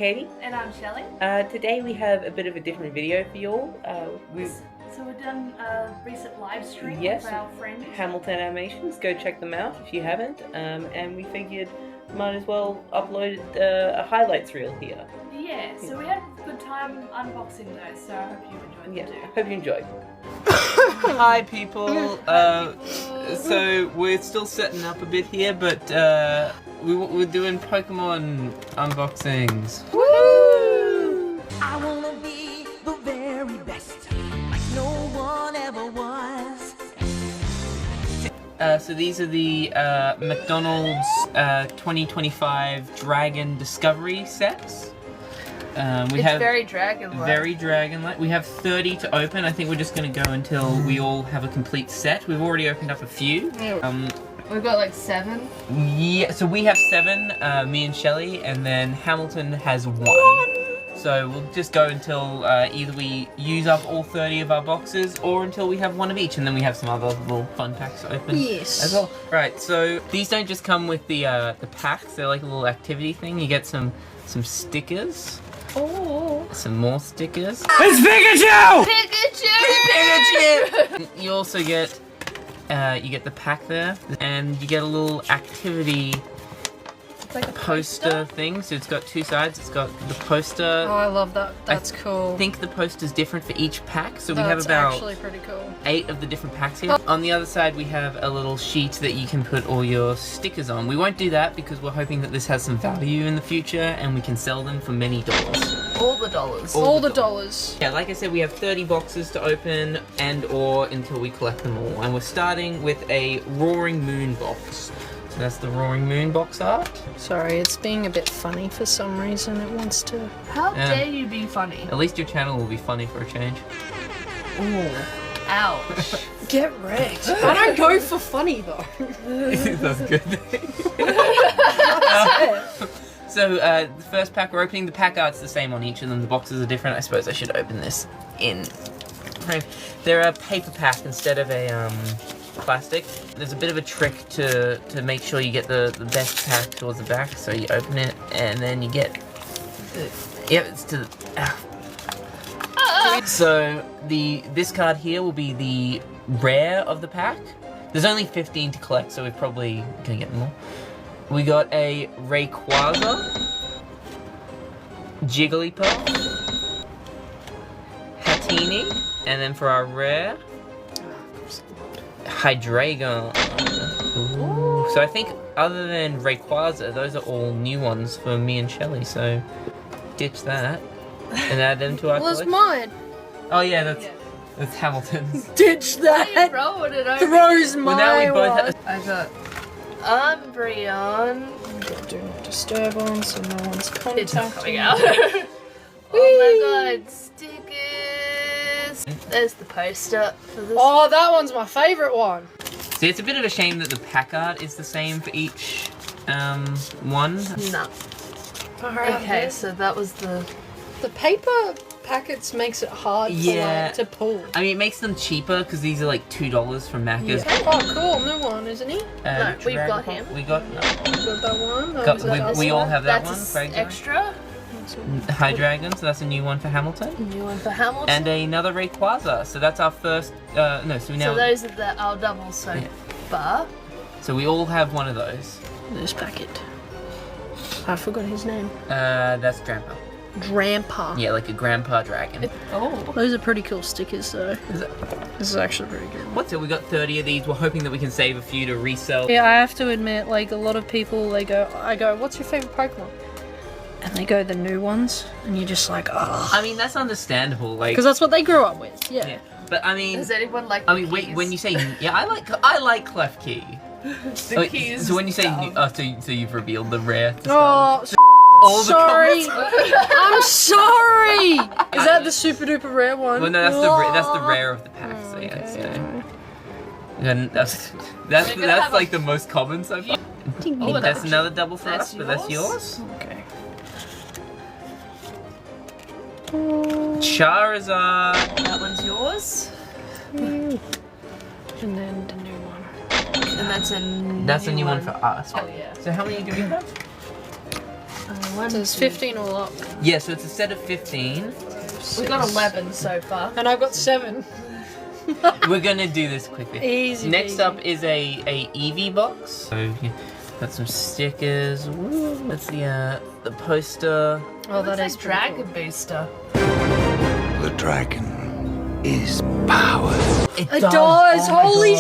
Katie. And I'm Shelley. Today we have a bit of a different video for you all. So we've done a recent live stream Yes, with our friends. Hamilton Animations. Go check them out if you haven't. And we figured might as well upload a highlights reel here. Yeah, so we had a good time unboxing those, so I hope you enjoyed them too. I hope you enjoyed. Hi people. So we're still setting up a bit here, but we're doing Pokemon unboxings. Woo! I wanna be the very best, like no one ever was. So these are the McDonald's 2025 Dragon Discovery sets. It's very dragon-like. Very dragon-like. We have 30 to open. I think we're just going to go until we all have a complete set. We've already opened up a few. We've got like 7. Yeah, so we have 7, me and Shelley, and then Hamilton has 1. So we'll just go until either we use up all 30 of our boxes, or until we have 1 of each, and then we have some other little fun packs to open as well. Right, so these don't just come with the packs, they're like a little activity thing. You get some stickers. Oh. Some more stickers. It's Pikachu! Pikachu! You also get the pack there, and you get a little activity like a poster thing. So it's got 2 sides. It's got the poster. Oh, I love that. That's cool. I think the poster's different for each pack, so we That's have about actually pretty cool. 8 of the different packs here. On the other side, we have a little sheet that you can put all your stickers on. We won't do that because we're hoping that this has some value in the future and we can sell them for many dollars. All the dollars. All the dollars. Yeah, like I said, we have 30 boxes to open and/or until we collect them all. And we're starting with a Roaring Moon box. So that's the Roaring Moon box art. Sorry, it's being a bit funny for some reason. It wants to... How dare you be funny? At least your channel will be funny for a change. Ooh. Ouch. Get wrecked. I don't go for funny though. That's good. So the first pack we're opening, the pack art's the same on each of them. The boxes are different. I suppose I should open this in frame. They're a paper pack instead of a plastic. There's a bit of a trick to make sure you get the best pack towards the back. So you open it and then you get it's to the So this card here will be the rare of the pack. There's only 15 to collect, so we're probably gonna get more. We got a Rayquaza, Jigglypuff, Hatini, and then for our rare, Hydreigon. Ooh. So I think other than Rayquaza, those are all new ones for me and Shelley, so ditch that and add them to our collection. Well, it's mine. Oh yeah, that's Hamilton's. Ditch Why are you that. throwing it over? Throws Well, now we my both one. have... I got Umbreon. Do not disturb on so no one's contacting. It's not coming out. Oh my god, stickers. There's the poster for this. Oh, that one's my favourite one. See, it's a bit of a shame that the pack art is the same for each one. No. Okay, so that was the paper packets makes it hard to pull. I mean, it makes them cheaper because these are like $2 from Maccas. Yeah. Oh, cool, new one, isn't he? No, we've got him. We got We've got that one. Oh, is that we all one? have that That's one. extra. Hydreigon, so that's a new one for Hamilton. New one for Hamilton. And another Rayquaza, so that's our first. No, so now. So those are our doubles so far. So we all have one of those. This packet. I forgot his name. That's Grandpa. Grandpa. Yeah, like a Grandpa Dragon. Oh. Those are pretty cool stickers though. This is actually pretty good. What's it? We got 30 of these. We're hoping that we can save a few to resell. Yeah, I have to admit, like a lot of people, I go, what's your favorite Pokemon? And they go the new ones, and you're just like, oh. I mean, that's understandable. Like, Because that's what they grew up with. Yeah. But I mean, Does anyone like? I mean, wait. When you say I like Clef Key. The keys. So when you say so you've revealed the rare. To Oh, all the sorry. comments. I'm sorry. Is that the super duper rare one? Well, no, that's the rare of the pack. So yeah, it's, and that's like the most common so far. Oh, That's another double for that's us, but that's yours. Okay. Charizard. That one's yours. And then the new one. And that's a That's a new one for us. Oh yeah. So how many do we have? There's 15 all up. Yeah, so it's a set of 15. We got 11 so far. And I've got 7. We're gonna do this quickly. Easy. Next peasy. up is a Eevee box. So yeah, got some stickers. Woo, that's the poster. Oh, that Looks is like Dragon Booster. The dragon is power. It does. Holy.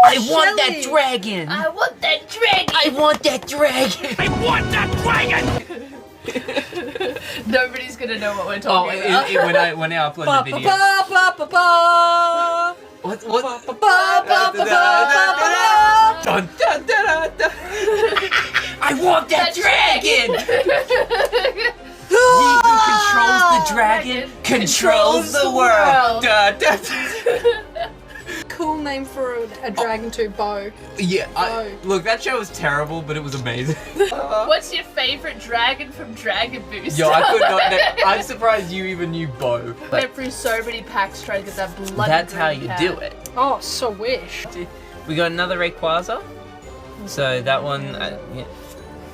I want that dragon. I want that dragon! I want that dragon. I want that dragon! Nobody's gonna know what we're Oh, talking about. when I upload the video. What? Dun, dun, dun, dun, dun. I want that dragon. He who controls the dragon controls the world. Dun, dun, dun. Cool name for a dragon too, Bo. Yeah, look, that show was terrible, but it was amazing. What's your favorite dragon from Dragon Booster? Yo, I could not. I'm surprised you even knew Bo. Went through so many packs trying to get that bloody That's how green you cat. do it. Oh, so wish. We got another Rayquaza. So that one, yeah.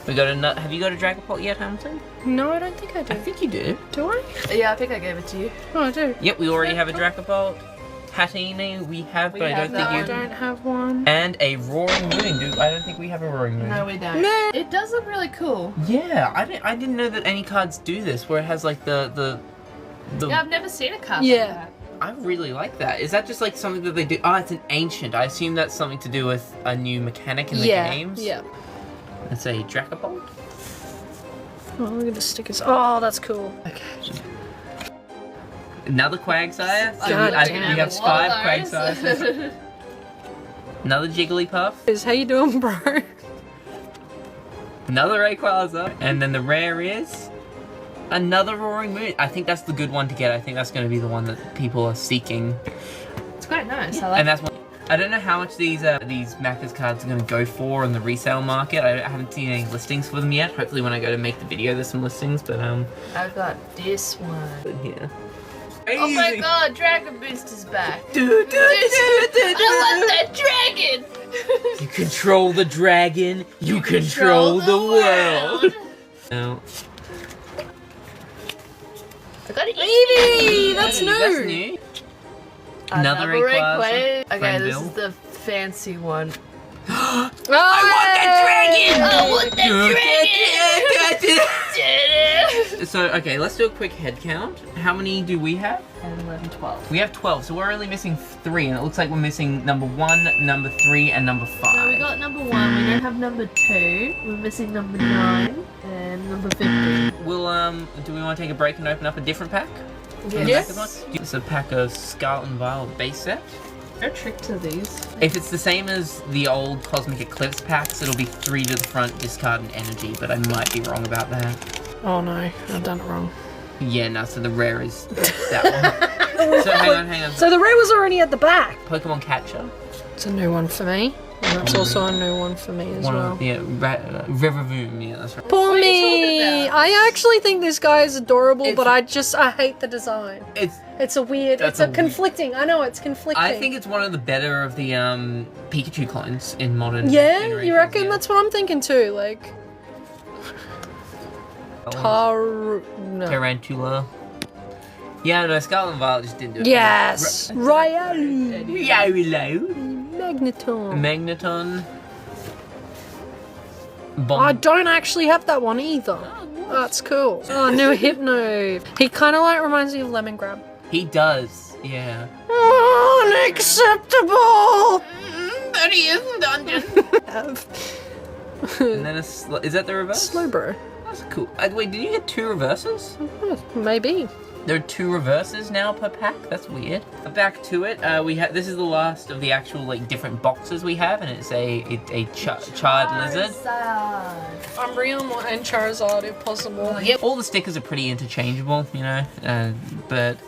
We got another. Have you got a Dragapult yet, Hamilton? No, I don't think I do. I think you do. Do I? Yeah, I think I gave it to you. Oh, I do. Yep, we already have a Dragapult. Hatini, we have, but I have don't think that you. I don't have one. And a Roaring Moon, dude. I don't think we have a Roaring Moon. No, we don't. No. It does look really cool. Yeah, I didn't know that any cards do this, where it has like the. Yeah, I've never seen a card Yeah. like that. I really like that. Is that just like something that they do? Oh, it's an ancient. I assume that's something to do with a new mechanic in the games. Yeah. It's a Dragapult. Oh, look at the stickers. Oh, that's cool. Okay. Another Quagsire. So God we damn. have 5 Quagsires. Another Jigglypuff. How you doing, bro? Another Rayquaza. And then the rare is another Roaring Moon. I think that's the good one to get. I think that's going to be the one that people are seeking. It's quite nice. I like And that's one. I don't know how much these Maccas cards are going to go for in the resale market. I haven't seen any listings for them yet. Hopefully when I go to make the video there's some listings, but I've got this one. yeah. Oh my god, Dragon Booster's back. I want I want that dragon! You control the dragon, you control the world. No. I got an Eevee! That's new. That's new. Another Rayquaza. Okay, this Friendville. is the fancy one. I I want that dragon! I want that dragon! So, okay, let's do a quick head count. How many do we have? 10, 11, 12. We have 12, so we're only missing 3, and it looks like we're missing number 1, number 3, and number 5. So we got number 1, we don't have number 2, we're missing number 9, and number 15. We'll, do we want to take a break and open up a different pack? Yes. It's a pack of Scarlet and Violet base set. No trick to these. If it's the same as the old Cosmic Eclipse packs, it'll be 3 to the front, discard and energy, but I might be wrong about that. Oh no, I've done it wrong. Yeah, no, so the rare is that one. So hang on. So the rare was already at the back. Pokemon Catcher. It's a new one for me. And that's also a new one for me as well. Yeah, Rivervoom, yeah, that's right. Poor What are you me! talking about? I actually think this guy is adorable, It's- but I hate the design. It's a weird, That's it's a a weird- conflicting, I know it's conflicting. I think it's one of the better of the Pikachu clones in modern Yeah, generations, you reckon? yeah. That's what I'm thinking too, like... No. Tarantula. Yeah, no, Scarlet and Violet just didn't do it. Yes! Rayali! Riolu. Magneton. Magneton. I Bomb. don't actually have that one either. That's cool. Oh, new Hypno. He kind of like reminds me of Lemongrab. He does, yeah. Unacceptable! But he is in dungeon. And then is that the reverse? Slowbro. That's cool. Wait, did you get 2 reverses? Maybe. There are 2 reverses now per pack. That's weird. Back to it. We have. This is the last of the actual like different boxes we have, and it's a charred lizard. Umbreon and Charizard if possible. Yep. All the stickers are pretty interchangeable, you know. But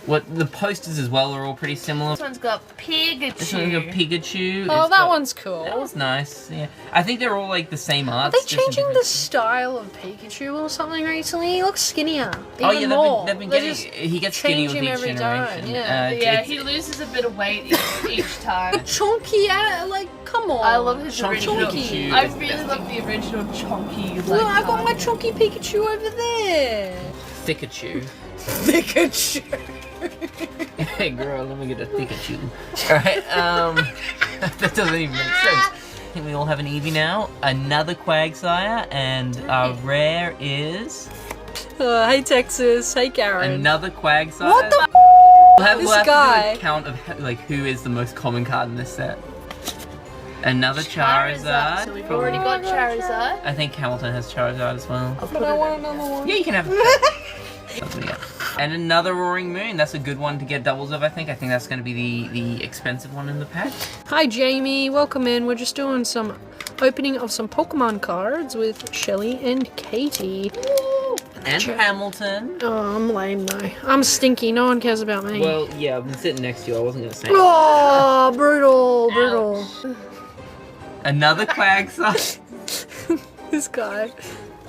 what the posters as well are all pretty similar. This one's got Pikachu. This one's got Pikachu. Oh, It's that got- one's cool. That was nice. Yeah. I think they're all like the same Are art. they changing the style of Pikachu or something recently? He looks skinnier. Even Oh yeah, more. they've been They getting. just He gets skinny change with him each every generation. time, yeah. Yeah, it's- he loses a bit of weight each time. chunky, like come on. I love his Chunky original. Pikachu I is really best. love the original chunky. Look, I got my chunky Pikachu over there. Pikachu. Pikachu. Hey girl, let me get a Pikachu. Alright, that doesn't even make sense. I think we all have an Eevee now. Another Quagsire, and our rare is Hey Texas, hey Karen. another Quagsire. What the We'll have This to guy. do a count of like who is the most common card in this set. Another Charizard. So we've already got Charizard. I think Hamilton has Charizard as well. I'll put But I it want in. another one. Yeah, you can have it. That's what we got. And another Roaring Moon. That's a good one to get doubles of, I think. I think that's going to be the expensive one in the pack. Hi Jamie, welcome in. We're just doing some opening of some Pokemon cards with Shelly and Katie. And Hamilton. Oh, I'm lame though. I'm stinky. No one cares about me. Well, yeah, I've been sitting next to you. I wasn't going to say Oh, brutal, brutal. Another Quagsire. This guy.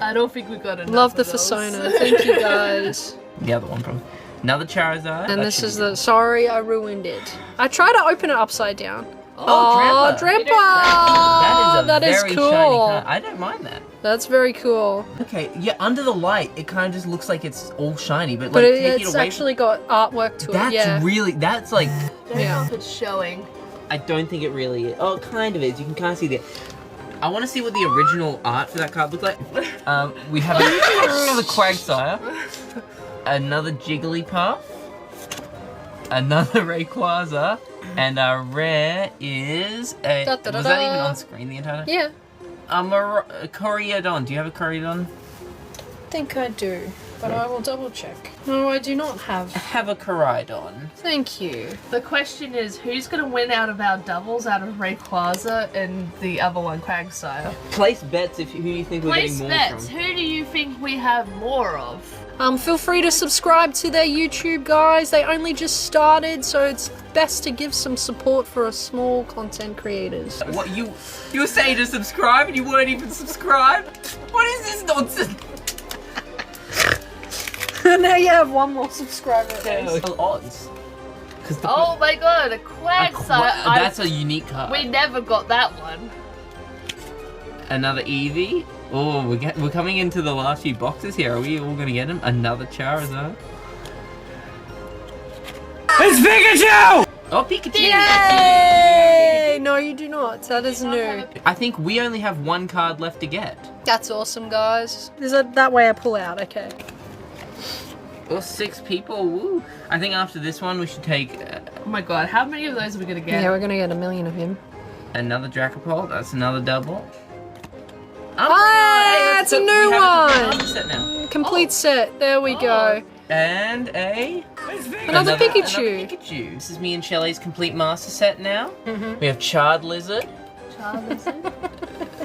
I don't think we got enough. Love the of those. persona. Thank you guys. The other one, probably. Another Charizard. And That this should is be the. Sorry, I ruined it. I tried to open it upside down. Oh, Drampa. That is a very cool. shiny card. I don't mind that. That's very cool. Okay, yeah, under the light, it kind of just looks like it's all shiny, but like But take it's it away. actually got artwork to That's it. Yeah. really, that's like, Don't Yeah. know if it's showing. I don't think it really is. Oh, it kind of is. You can kind of see the. I want to see what the original art for that card looks like. We have another Quagsire, another Jigglypuff, another Rayquaza, and our rare is a. Da, da, da, Was that da. even on screen the entire time? Yeah. A Corridon. Do you have a Corridon? I think I do, but I will double check. No, I do not have. Have a Corridon. Thank you. The question is, who's gonna win out of our doubles out of Rayquaza and the other one, Quagsire? Place bets if who you think we're Place getting more bets. from. Who do you think we have more of? Feel free to subscribe to their YouTube, guys. They only just started, so it's best to give some support for a small content creators. What you were saying to subscribe and you weren't even subscribed? What is this nonsense? Now you have one more subscriber. Odds. Because Oh my god, a Quagsire! that's a unique card. We never got that one. Another Eevee. Oh, we're coming into the last few boxes here. Are we all gonna get him? Another Charizard. It's Pikachu! Oh, Pikachu! Yay! No, you do not. That is new. I think we only have one card left to get. That's awesome, guys. Is that way I pull out? Okay. Oh, 6 people. Woo! I think after this one we should take Oh my god, how many of those are we gonna get? Yeah, we're gonna get a million of him. another Dracopult. That's another double. Ah, it's a new we have one. another set now. Complete set. There we go. And Another Pikachu. Another Pikachu. This is me and Shelly's complete master set now. We have Charred Lizard.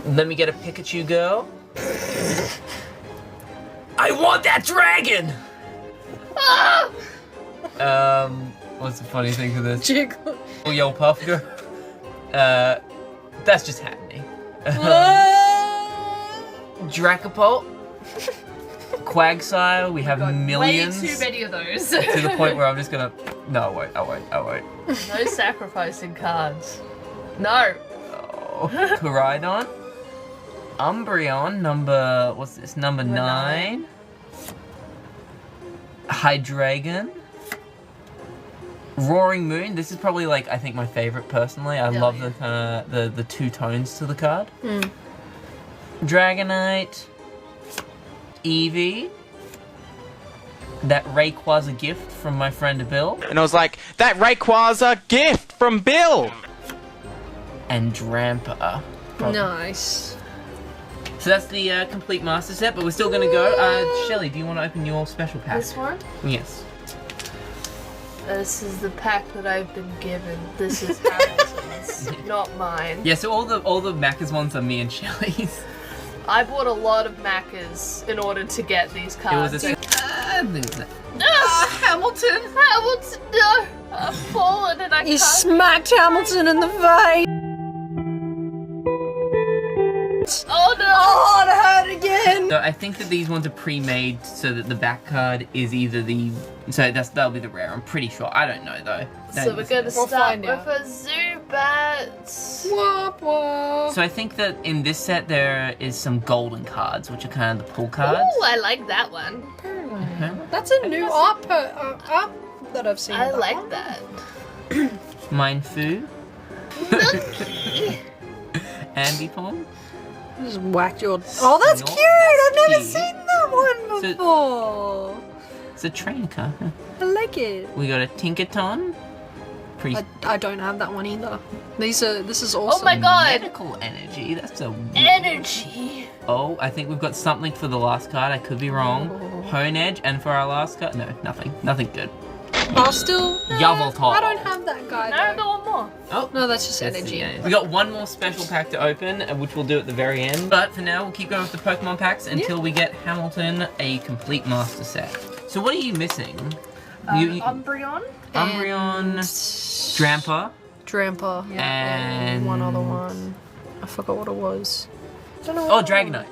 Let me get a Pikachu girl. I want that dragon! What's the funny thing for this? Jiggle. Oh, yo, Puff girl. That's just happening. Dracopult. Quagsire, we have millions. Way too many of those. To the point where I'm just gonna. No, I won't. No sacrificing cards. No. Oh, Corydon. Umbreon, number. What's this? Number 9. Hydreigon. Roaring Moon. This is probably like I think my favorite personally. I love the kind of the 2 tones to the card. Dragonite. Eevee. That Rayquaza gift from my friend Bill. And I was like, that Rayquaza gift from Bill! And Drampa. Nice. So that's the complete master set, but we're still gonna go. Shelly, do you want to open your special pack? This one? Yes. This is the pack that I've been given. This is Hamilton's, not mine. Yeah, so all the Maccas ones are me and Shelly's. I bought a lot of Maccas in order to get these It cards. was a. Hamilton! Hamilton! No! I've fallen and I You can't. smacked Hamilton in the face. Oh no! Oh, it hurt again. So I think that these ones are pre-made so that the back card is either the... So that'll be the rare, I'm pretty sure. I don't know though. So we're gonna We'll start find with out. a Zubat. Wop wop. So I think that in this set there is some golden cards, which are kind of the pull cards. Ooh, I like that one. That's a new art that I've seen. I like that. Mindfu. Ambipom. Just whacked your. Oh, that's cute! I've never cute. seen that one So- before. It's a train card. I like it. We got a Tinkaton. I don't have that one either. This is awesome. Oh my god! Medical energy. That's a... Energy. Oh, I think we've got something for the last card. I could be wrong. Hone Edge, and for our last card, no, nothing. Nothing good. Oh, still. Yveltal. I don't have that guy. No, though. go one more. Oh, No, that's just that's energy. the end. We got one more special pack to open, which we'll do at the very end. But for now, we'll keep going with the Pokemon packs until we get Hamilton a complete master set. So what are you missing? Umbreon. Umbreon, Drampa, Drampa. and one other one. I forgot what it was. Oh, Dragonite.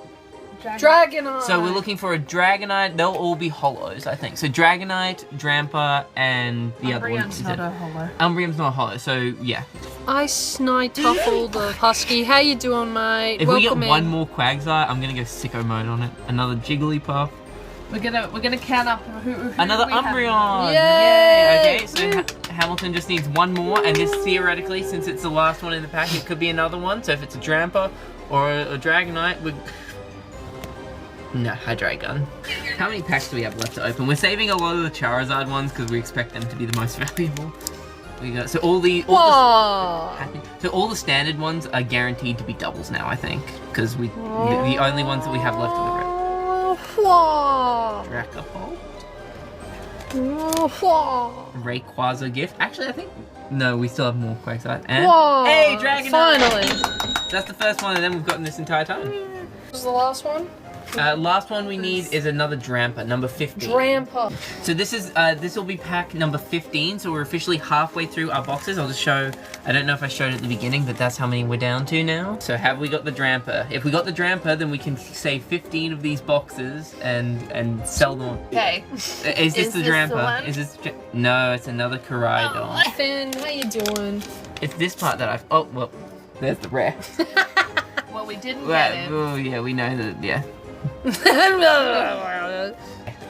Dragonite. So we're looking for a Dragonite. They'll all be hollows, I think. So Dragonite, Drampa, and the other one. Umbreon's not a hollow. Umbreon's not a hollow, so yeah. Ice Knight Tuffle, the Husky. How you doing, mate? If Welcome we get in. one more Quagsire, I'm gonna go sicko mode on it. Another Jigglypuff. We're gonna count up who Another we have. Umbreon! Yay! Okay, so Hamilton just needs one more, and this theoretically, since it's the last one in the pack, it could be another one. So if it's a Drampa or a Dragonite, no, Hydreigon. How many packs do we have left to open? We're saving a lot of the Charizard ones because we expect them to be the most valuable. We got so all the Whoa. standard ones are guaranteed to be doubles now, I think, because the only ones that we have left are the Whoa. Dracopult. Whoa. Rayquaza gift. Actually, I think no, we still have more Quagsire. And Whoa. hey, Dragonite! Finally. So that's the first one, and then we've gotten this entire time. This is the last one. Last one we need is another Drampa, number 15. Drampa. So this is this will be pack number 15. So we're officially halfway through our boxes. I'll just show. I don't know if I showed it at the beginning, but that's how many we're down to now. So have we got the Drampa? If we got the Drampa, then we can save 15 of these boxes and sell them. Okay. Is this the this Drampa? the one? Is this? No, it's another Koraidon. Finn, how you doing? It's this part that I've. Oh well, there's the rare. Well, we didn't get it. Oh yeah, we know that. Yeah.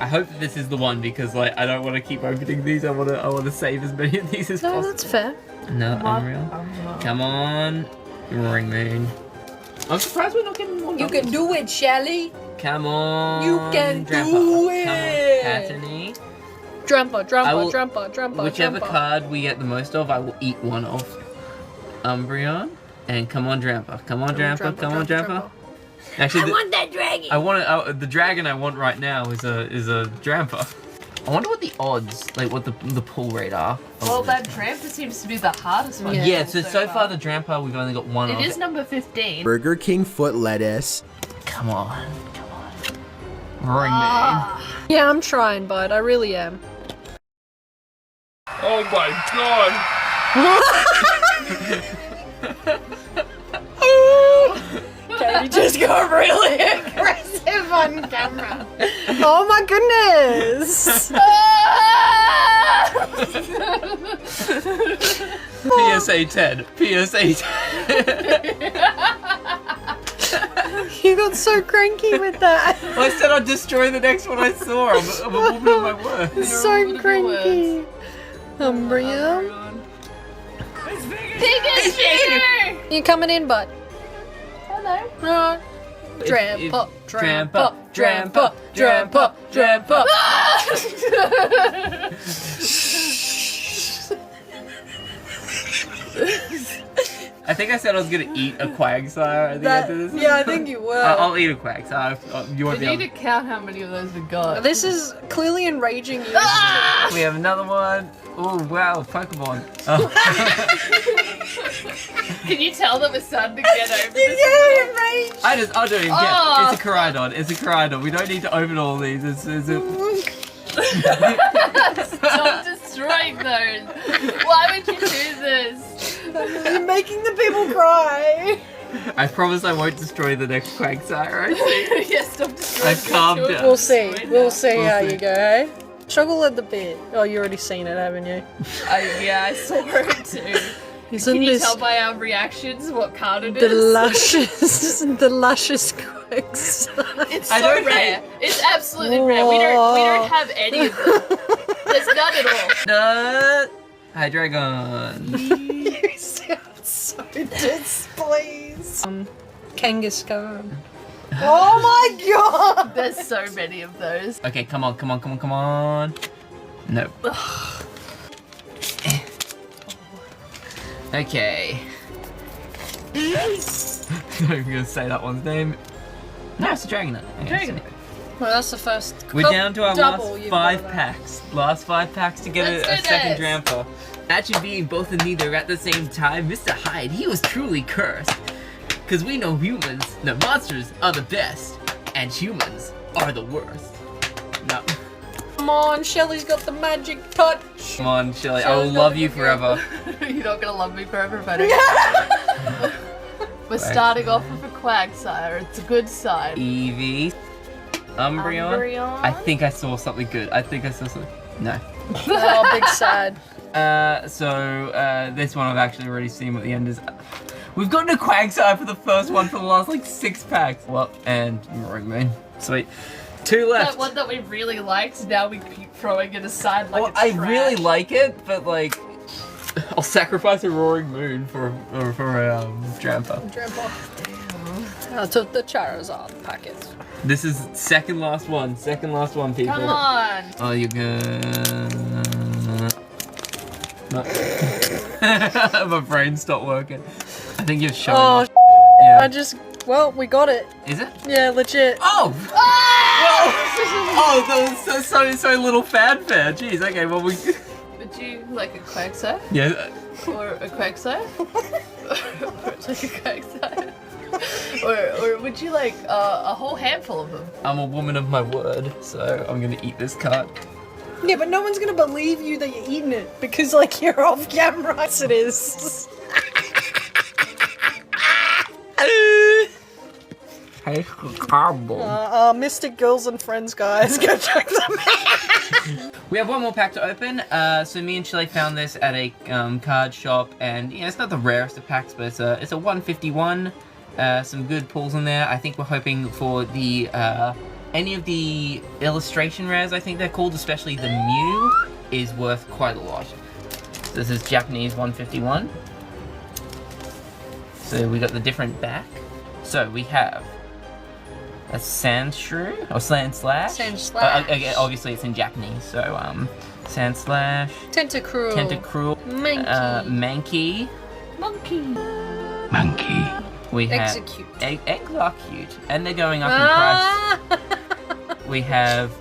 I hope that this is the one because like I don't want to keep opening these. I want to save as many of these as No, possible. that's fair. Another Unreal. Come on, Ring Moon. I'm surprised we're not getting more. You can do it, Shelly. Come on. You can Drampa. do Come it. on, Patony. Drampa, I will- Drampa. Whichever card we get the most of, I will eat one of. Umbreon. And come on, Drampa. Come on, Drampa. Come on, Drampa. Actually, that dragon. I want the dragon I want right now is a Drampa. I wonder what the odds, like what the pull rate are. Well, that Drampa seems to be the hardest one. Yeah, so far the Drampa we've only got one of. It is number 15. Burger King foot lettuce. Come on. Ring Moon. Yeah, I'm trying, bud. I really am. Oh my god! Katie just got really aggressive on camera. Oh my goodness! PSA 10. PSA 10. You got so cranky with that. Well, I said I'd destroy the next one I saw. I'm a woman of my word. So cranky. Umbreon. Pikachu! You coming in, bud? Hello. Drampa, Drampa, Drampa, Drampa, Drampa. I think I said I was gonna eat a Quagsire at the end of this. Yeah, I think you will. I'll eat a Quagsire. You won't We be need able to count how many of those we got. This is clearly enraging you. We have another one. Oh wow, Pokemon. Oh. Can you tell that we're starting to get over this? I'll do it again. Oh. It's a Koraidon. It's a Koraidon. We don't need to open all these. It's a... Stop destroying those. Why would you do this? You're making the people cry. I promise I won't destroy the next Quagsire. Yes, stop destroying. I've calmed down. We'll see. We'll see We'll how see. you go, hey? Struggle at the bit. Oh, you already seen it, haven't you? Yeah, I saw it too. Isn't Can you this tell by our reactions what card it the is? luscious quicks? It's I so don't rare. It's absolutely rare. We don't have any of them. There's none at all. Hydreigon. You sound so displeased. Kangaskhan. Oh my god! There's so many of those. Okay, come on. No. Okay. I'm gonna say that one's name. No, it's a Dragonite. Okay, Dragonite. Well, that's the first. We're down to our double last you've 5 got packs. Last 5 packs to get Let's a do second this. Drampa. Actually being both and neither at the same time, Mr. Hyde, he was truly cursed. Cause we know monsters are the best, and humans are the worst. No. Come on, Shelly's got the magic touch. Come on, Shelly, I will love you forever. You're not gonna love me forever, buddy. We're starting off with a Quagsire. It's a good sign. Eevee. Umbreon. I think I saw something good. No. Oh, big sad. So this one I've actually already seen what the end is. We've gotten a Quagsire for the first one for the last like 6 packs. Well, and Roaring Moon. Sweet. 2 left. That one that we really liked, now we keep throwing it aside like it's I trash. really like it, but like, I'll sacrifice a Roaring Moon for a Drampa. I took the Charizard packet. This is second last one, people. Come on! Oh, you're good. No. My brain stopped working. I think you're showing Oh, off. Yeah. well, we got it. Is it? Yeah, legit. Oh! Oh, that was so little fanfare. Jeez, okay, well we... Would you like a Quagsire? Yeah. Or a Quagsire? Or like a Quagsire? Or would you like a whole handful of them? I'm a woman of my word, so I'm gonna eat this card. Yeah, but no one's gonna believe you that you're eating it because, like, you're off camera. Yes, it is. Hey, cardboard. Mystic Girls and Friends, guys, go check them out. We have one more pack to open. So me and Chile found this at a card shop, and yeah, it's not the rarest of packs, but it's a 151. Some good pulls in there. I think we're hoping for the any of the illustration rares, I think they're called, especially the Mew, is worth quite a lot. So this is Japanese 151. So we got the different back. So we have a Sandshrew or Sandslash. Sandslash. Okay, obviously it's in Japanese, so Sandslash. Tentacruel. Mankey. Monkey. We have Execute. Execute, and they're going up in price. We have,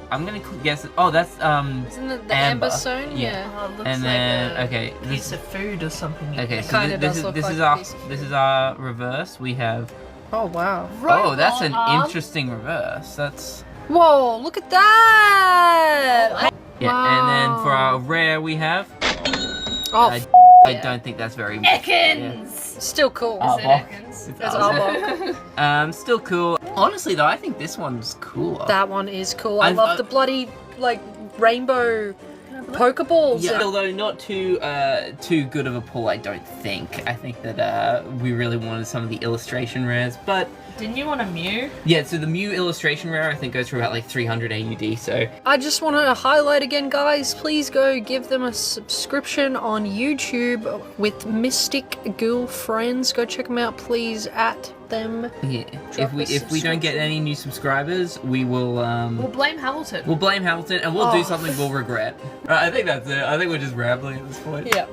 I'm gonna guess. Oh, that's Isn't it the Amber. Amberzone? Yeah. Oh, it looks And like then a okay, piece of food or something. okay. So kinda this does is look this like is a our piece of this is our reverse. We have. Oh wow. Oh, that's an arm. interesting reverse. That's Whoa! Look at that. yeah. And then for our rare, we have. Oh, I don't think that's very. Ekans! still cool. Oh. Is it Ekans? It's It's Arbok. Arbok. Still cool. Honestly, though, I think this one's cooler. That one is cool. I I've- love the bloody like rainbow Pokeballs. Yeah, although not too good of a pull, I don't think. I think that we really wanted some of the illustration rares, but Didn't you want a Mew? yeah. So the Mew illustration rare, I think, goes for about like 300 AUD. So I just want to highlight again, guys, please go give them a subscription on YouTube with Mystic Ghoul Friends. Go check them out, please, at them. yeah, Drop a if we don't get any new subscribers, we will We'll blame Hamilton. we'll blame Hamilton and we'll do something we'll regret. Right, I think that's it. I think we're just rambling at this point. Yeah.